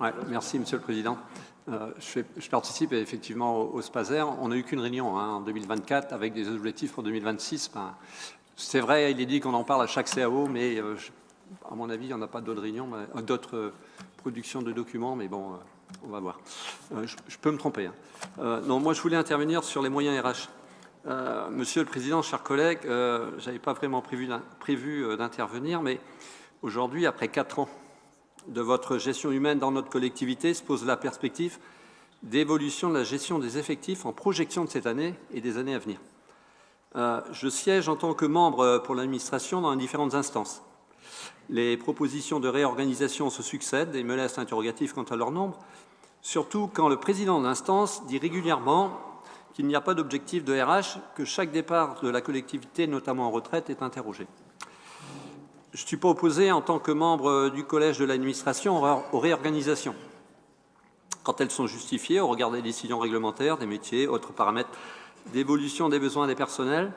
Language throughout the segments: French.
Ouais, merci, Monsieur le Président. Je participe effectivement au SPASER. On n'a eu qu'une réunion en 2024 avec des objectifs pour 2026. C'est vrai, il est dit qu'on en parle à chaque CAO, mais à mon avis, il n'y en a pas d'autres réunions, d'autres productions de documents, mais bon, on va voir. Je peux me tromper. Non, moi, je voulais intervenir sur les moyens RH. Monsieur le Président, chers collègues, je n'avais pas vraiment prévu d'intervenir, mais aujourd'hui, après 4 ans de votre gestion humaine dans notre collectivité, se pose la perspective d'évolution de la gestion des effectifs en projection de cette année et des années à venir. Je siège en tant que membre pour l'administration dans différentes instances. Les propositions de réorganisation se succèdent et me laissent interrogatif quant à leur nombre, surtout quand le président de l'instance dit régulièrement qu'il n'y a pas d'objectif de RH, que chaque départ de la collectivité, notamment en retraite, est interrogé. Je ne suis pas opposé en tant que membre du collège de l'administration aux réorganisations, quand elles sont justifiées au regard des décisions réglementaires, des métiers, autres paramètres d'évolution des besoins des personnels,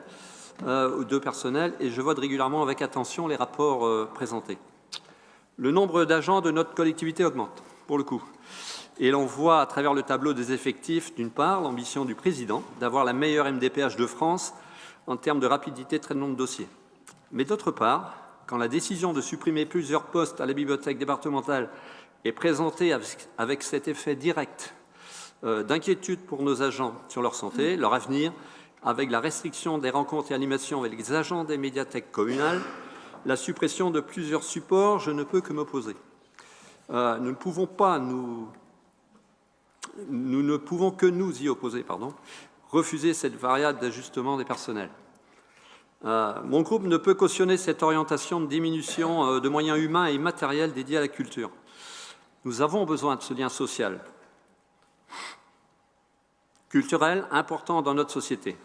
et je vote régulièrement avec attention les rapports présentés. Le nombre d'agents de notre collectivité augmente, pour le coup. Et l'on voit à travers le tableau des effectifs, d'une part, l'ambition du président d'avoir la meilleure MDPH de France en termes de rapidité de traitement de dossiers. Mais d'autre part, quand la décision de supprimer plusieurs postes à la bibliothèque départementale est présentée avec cet effet direct d'inquiétude pour nos agents sur leur santé, leur avenir, avec la restriction des rencontres et animations avec les agents des médiathèques communales, la suppression de plusieurs supports, je ne peux que m'opposer. Nous ne pouvons que nous y opposer, refuser cette variable d'ajustement des personnels. Mon groupe ne peut cautionner cette orientation de diminution de moyens humains et matériels dédiés à la culture. Nous avons besoin de ce lien social, culturel, important dans notre société.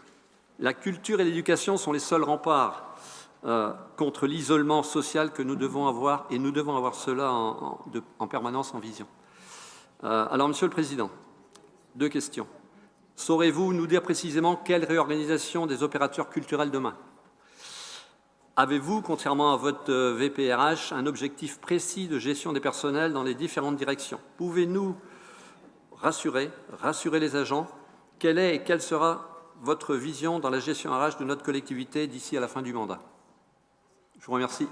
La culture et l'éducation sont les seuls remparts contre l'isolement social que nous devons avoir, et nous devons avoir cela en permanence en vision. Alors, Monsieur le Président, 2 questions. Saurez-vous nous dire précisément quelle réorganisation des opérateurs culturels demain? Avez-vous, contrairement à votre VPRH, un objectif précis de gestion des personnels dans les différentes directions? Pouvez-nous rassurer les agents? Quelle est et quelle sera votre vision dans la gestion RH de notre collectivité d'ici à la fin du mandat? Je vous remercie.